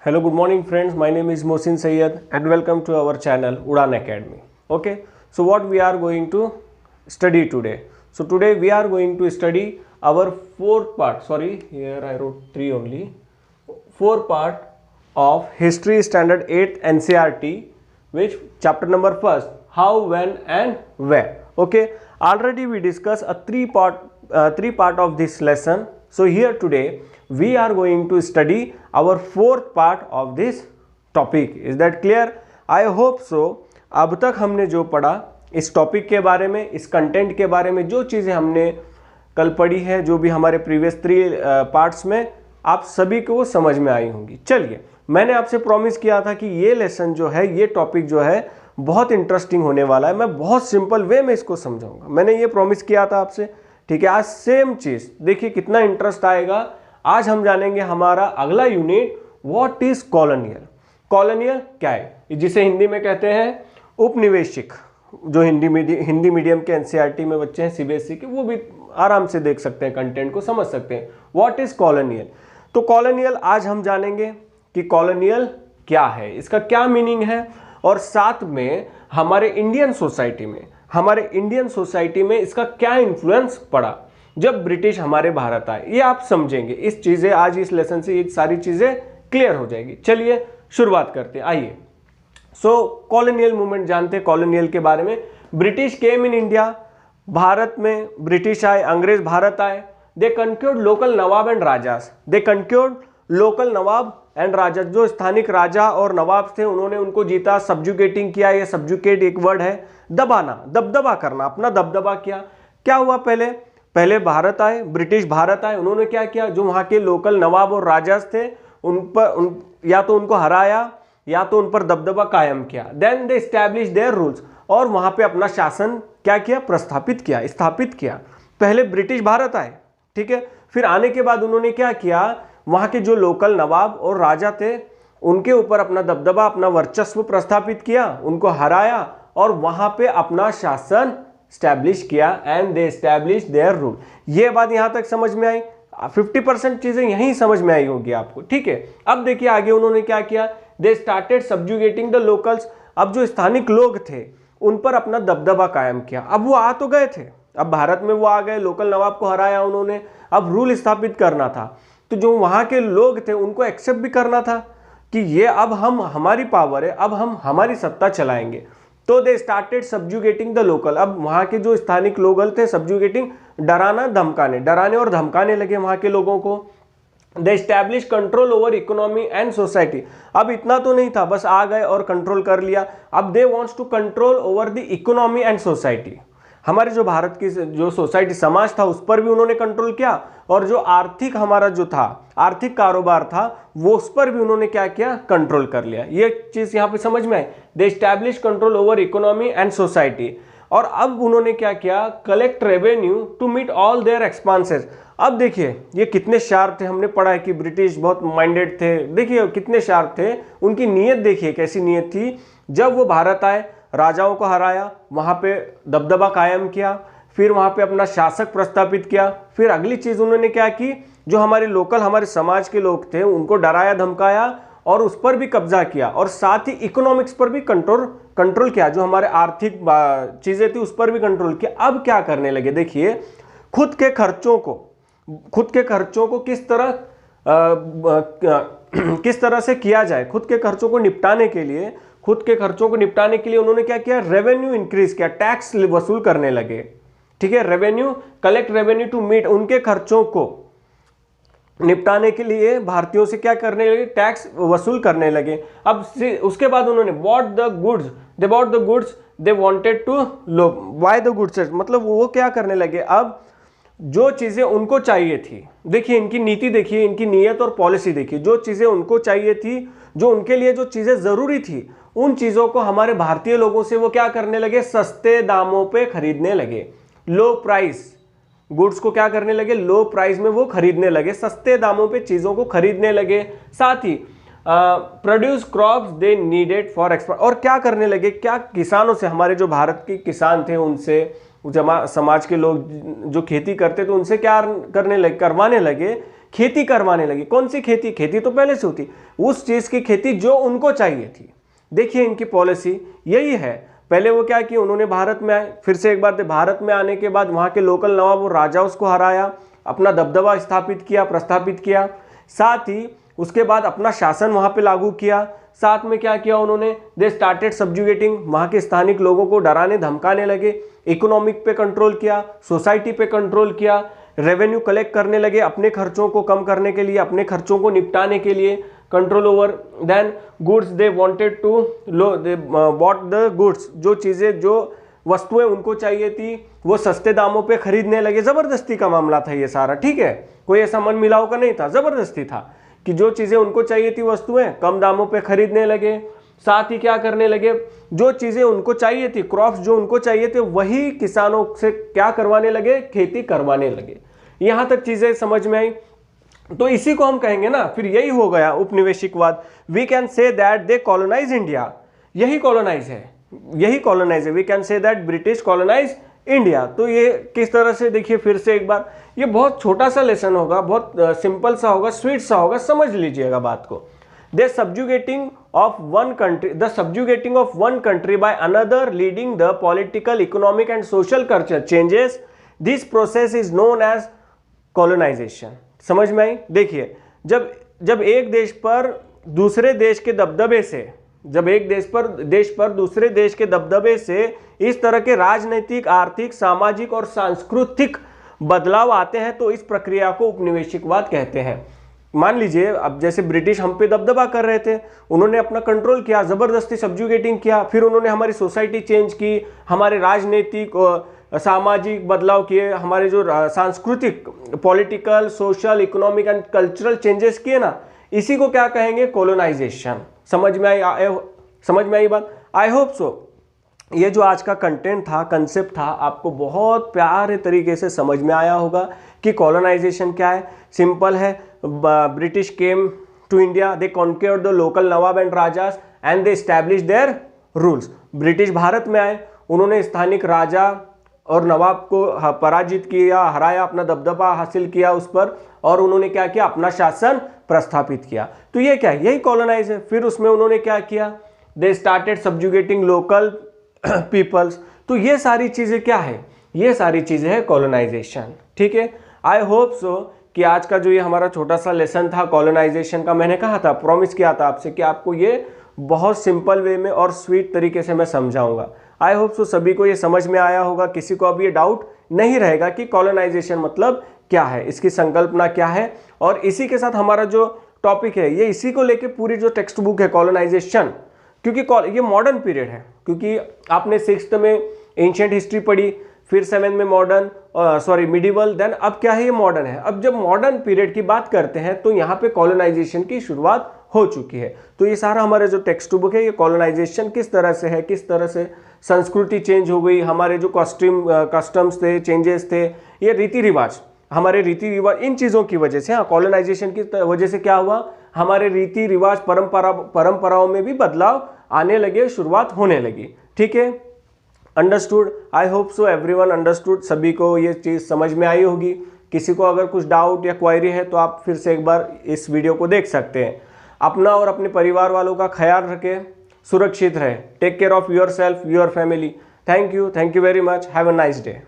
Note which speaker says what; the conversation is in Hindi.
Speaker 1: Hello, good morning friends. My name is Mohsin Sayyed and welcome to our channel Udan Academy. Okay, so what we are going to study today? So today we are going to study our fourth part. Sorry, here I wrote 3 only. 4 part of History Standard 8 NCERT, which chapter number first, how, when and where. Okay, already we discussed a 3 part of this lesson. So here today we are going to study our fourth part of this topic. Is that clear? I hope so. अब तक हमने जो पढ़ा इस टॉपिक के बारे में, इस कंटेंट के बारे में, जो चीज़ें हमने कल पढ़ी है, जो भी हमारे प्रीवियस 3 पार्ट्स में, आप सभी को समझ में आई होंगी. चलिए, मैंने आपसे प्रॉमिस किया था कि ये लेसन जो है, ये टॉपिक जो है बहुत इंटरेस्टिंग होने वाला है. मैं बहुत सिंपल वे में इसको समझाऊंगा. मैंने ये प्रॉमिस किया था आपसे. ठीक है, आज सेम चीज़ देखिए कितना इंटरेस्ट आएगा. आज हम जानेंगे हमारा अगला unit, what is colonial. Colonial क्या है, जिसे हिंदी में कहते हैं उपनिवेशिक. जो हिंदी मीडियम के एनसीईआरटी में बच्चे हैं सीबीएसई के, वो भी आराम से देख सकते हैं, कंटेंट को समझ सकते हैं. What is colonial. तो कॉलोनियल आज हम जानेंगे कि कॉलोनियल क्या है, इसका क्या मीनिंग है, और साथ में हमारे इंडियन सोसाइटी में इसका क्या इन्फ्लुएंस पड़ा जब ब्रिटिश हमारे भारत आए. ये आप समझेंगे. इस चीजें आज इस लेसन से ये सारी चीजें क्लियर हो जाएगी. चलिए शुरुआत करते हैं. आइए. सो कॉलोनियल मूवमेंट जानते हैं. कॉलोनियल के बारे में, British came in India. Bharat में ब्रिटिश आए, अंग्रेज भारत आए. दे कंक्यूर्ड लोकल नवाब एंड राजास. जो स्थानिक राजा और नवाब थे, उन्होंने उनको जीता, सब्जुगेटिंग किया. ये सब्जुगेट एक वर्ड है, दबाना, दबदबा करना, अपना दबदबा किया. क्या हुआ, पहले भारत आए, ब्रिटिश भारत आए. उन्होंने क्या किया, जो वहां के लोकल नवाब और राजा थे या तो उनको हराया या तो उन पर दबदबा कायम किया. Then they establish their rules, और वहां पे अपना शासन क्या किया, स्थापित किया. पहले ब्रिटिश भारत आए, ठीक है. फिर आने के बाद उन्होंने क्या किया, वहां के जो लोकल नवाब और राजा थे उनके ऊपर अपना दबदबा, अपना वर्चस्व प्रस्थापित किया, उनको हराया और वहां पे अपना शासन स्टैब्लिश किया. And they establish there rule. ये बात यहां तक समझ में आई. 50% चीजें यहीं समझ में आई होगी आपको. ठीक है. अब देखिए आगे उन्होंने क्या किया, दे स्टार्टेड सब्जुगेटिंग द लोकल्स. अब जो स्थानिक लोग थे उन पर अपना दबदबा कायम किया. अब वो आ तो गए थे, अब भारत में वो आ गए, लोकल नवाब को हराया उन्होंने, अब रूल स्थापित करना था. तो जो वहां के लोग थे उनको एक्सेप्ट भी करना था कि ये अब हमारी पावर है, अब हम हमारी सत्ता चलाएंगे. तो दे स्टार्टेड सब्जुगेटिंग द लोकल. अब वहां के जो स्थानिक लोग थे, सब्जुगेटिंग, डराने और धमकाने लगे वहां के लोगों को. They establish control over economy and society. अब इतना तो नहीं था बस आ गए और कंट्रोल कर लिया. अब they wants to control over the economy and society. हमारे जो भारत की जो सोसाइटी, समाज था, उस पर भी उन्होंने कंट्रोल किया, और जो आर्थिक हमारा जो था, आर्थिक कारोबार था, वो उस पर भी उन्होंने क्या किया, कंट्रोल कर लिया. ये चीज यहां पे समझ में आई. They establish control over economy and society. और अब उन्होंने क्या किया, collect revenue to meet all their expenses. अब देखिए ये कितने शार्प थे. हमने पढ़ा है कि ब्रिटिश बहुत माइंडेड थे. देखिए कितने शार्प थे, उनकी नीयत देखिए कैसी नीयत थी. जब वो भारत आए, राजाओं को हराया, वहां पे दबदबा कायम किया, फिर वहां पे अपना शासक प्रस्थापित किया. फिर अगली चीज उन्होंने क्या की, जो हमारे लोकल, हमारे समाज के लोग थे उनको डराया धमकाया और उस पर भी कब्जा किया, और साथ ही इकोनॉमिक्स पर भी कंट्रोल किया. जो हमारे आर्थिक चीजें थी उस पर भी कंट्रोल किया. अब क्या करने लगे, देखिए खुद के खर्चों को किस तरह से किया जाए. खुद के खर्चों को निपटाने के लिए उन्होंने क्या किया, रेवेन्यू इंक्रीज किया, टैक्स वसूल करने लगे. ठीक है, कलेक्ट रेवेन्यू टू मीट, उनके खर्चों को निपटाने के लिए भारतीयों से क्या करने लगे, टैक्स वसूल करने लगे. अब उसके बाद उन्होंने bought the goods they wanted to buy the goods. मतलब वो क्या करने लगे, अब जो चीजें उनको चाहिए थी, देखिए इनकी नीति, देखिए इनकी नीयत और पॉलिसी देखिए. जो चीजें उनको चाहिए थी, जो उनके लिए जो चीजें जरूरी थी, उन चीजों को हमारे भारतीय लोगों से वो क्या करने लगे, सस्ते दामों पे खरीदने लगे. लो प्राइस गुड्स को क्या करने लगे, लो प्राइस में वो खरीदने लगे, सस्ते दामों पे चीजों को खरीदने लगे. साथ ही produce crops they needed for export. और क्या करने लगे, क्या किसानों से, हमारे जो भारत के किसान थे उनसे, समाज के लोग जो खेती करते थे उनसे क्या करवाने लगे खेती करवाने लगे। कौन सी खेती? खेती तो पहले से होती, उस चीज की खेती जो उनको चाहिए थी। देखिए इनकी पॉलिसी यही है। पहले वो क्या किया, उन्होंने भारत में आए, फिर से एक बार भारत में आने के बाद वहां के लोकल नवाब और राजा उसको हराया, अपना दबदबा स्थापित किया, प्रस्थापित किया, साथ ही उसके बाद अपना शासन वहां पे लागू किया। साथ में क्या किया उन्होंने, दे स्टार्टेड सब्जुगेटिंग, वहां के स्थानिक लोगों को डराने धमकाने लगे, इकोनॉमिक पे कंट्रोल किया, सोसाइटी पे कंट्रोल किया, रेवेन्यू कलेक्ट करने लगे अपने खर्चों को कम करने के लिए, अपने खर्चों को निपटाने के लिए, control over then goods they wanted to लो, दे बॉट द गुड्स, जो चीजें जो वस्तुएं उनको चाहिए थी वो सस्ते दामों पे खरीदने लगे। जबरदस्ती का मामला था ये सारा, ठीक है, कोई ऐसा मन मिलाव का नहीं था, जबरदस्ती था कि जो चीजें उनको चाहिए थी वस्तुएं कम दामों पे खरीदने लगे। साथ ही क्या करने लगे, जो चीजें उनको चाहिए थी, क्रॉप्स जो उनको चाहिए थे, वही किसानों से क्या करवाने लगे, खेती करवाने लगे। यहां तक चीजें समझ में आई। तो इसी को हम कहेंगे ना, फिर यही हो गया उपनिवेशिकवाद। We can say that they colonize India, यही कॉलोनाइज है, यही कॉलोनाइज है। We can say that British colonize India. तो ये किस तरह से, देखिए फिर से एक बार, ये बहुत छोटा सा लेसन होगा, बहुत सिंपल सा होगा, स्वीट सा होगा, समझ लीजिएगा बात को। The subjugating of one country by another, leading the political, economic and social culture changes. This process is known as colonization. समझ में आई? देखिए जब एक देश पर दूसरे देश के दबदबे से, जब एक देश पर दूसरे देश के दबदबे से इस तरह के राजनीतिक, आर्थिक, सामाजिक और सांस्कृतिक बदलाव आते हैं तो इस प्रक्रिया को उपनिवेशिकवाद कहते हैं। मान लीजिए अब जैसे ब्रिटिश हम पे दबदबा कर रहे थे, उन्होंने अपना कंट्रोल किया, जबरदस्ती सब्जुगेटिंग किया, फिर उन्होंने हमारी सोसाइटी चेंज की, हमारे राजनीतिक और सामाजिक बदलाव किए, हमारे जो सांस्कृतिक, political, social, economic and cultural changes किए ना, इसी को क्या कहेंगे, कॉलोनाइजेशन। समझ में आई बात? आई होप सो ये जो आज का कंटेंट था, कंसेप्ट था, आपको बहुत प्यारे तरीके से समझ में आया होगा कि कॉलोनाइजेशन क्या है। सिंपल है, British came to India, they conquered the local nawab and rajas and they establish their rules. British Bharat में आए, उन्होंने स्थानिक राजा और नवाब को पराजित किया, हराया, अपना दबदबा हासिल किया उस पर, और उन्होंने क्या किया, अपना शासन प्रस्थापित किया। तो ये क्या है, यही कॉलोनाइज है। फिर उसमें उन्होंने क्या किया, दे स्टार्टेड सब्जुगेटिंग लोकल पीपल्स। तो ये सारी चीजें क्या है, ये सारी चीजें है कॉलोनाइजेशन। ठीक है, आई होप सो कि आज का जो ये हमारा छोटा सा लेसन था कॉलोनाइजेशन का, मैंने कहा था, प्रॉमिस किया था आपसे कि आपको ये बहुत सिंपल वे में और स्वीट तरीके से मैं समझाऊंगा। आई होप सो सभी को ये समझ में आया होगा, किसी को अब ये डाउट नहीं रहेगा कि कॉलोनाइजेशन मतलब क्या है, इसकी संकल्पना क्या है। और इसी के साथ हमारा जो टॉपिक है ये इसी को लेके पूरी जो टेक्स्ट बुक है कॉलोनाइजेशन, क्योंकि ये मॉडर्न पीरियड है, क्योंकि आपने 6th में एंशिएंट हिस्ट्री पढ़ी, फिर 7th में मॉडर्न मिडिवल, देन अब क्या है, ये मॉडर्न है। अब जब मॉडर्न पीरियड की बात करते हैं तो यहाँ पे कॉलोनाइजेशन की शुरुआत हो चुकी है। तो ये सारा हमारे जो टेक्स्ट बुक है, ये कॉलोनाइजेशन किस तरह से है, किस तरह से संस्कृति चेंज हो गई, हमारे जो कस्टम्स थे, चेंजेस थे, ये रीति रिवाज, हमारे रीति रिवाज, इन चीज़ों की वजह से, हाँ, कॉलोनाइजेशन की वजह से क्या हुआ, हमारे रीति रिवाज, परंपराओं में भी बदलाव आने लगे, शुरुआत होने लगी। ठीक है, understood? I hope so everyone understood, सभी को ये चीज़ समझ में आई होगी। किसी को अगर कुछ डाउट या क्वेरी है तो आप फिर से एक बार इस वीडियो को देख सकते हैं। अपना और अपने परिवार वालों का ख्याल रखें, सुरक्षित रहें। Take care of your self, your family. Thank you very much, have a nice day.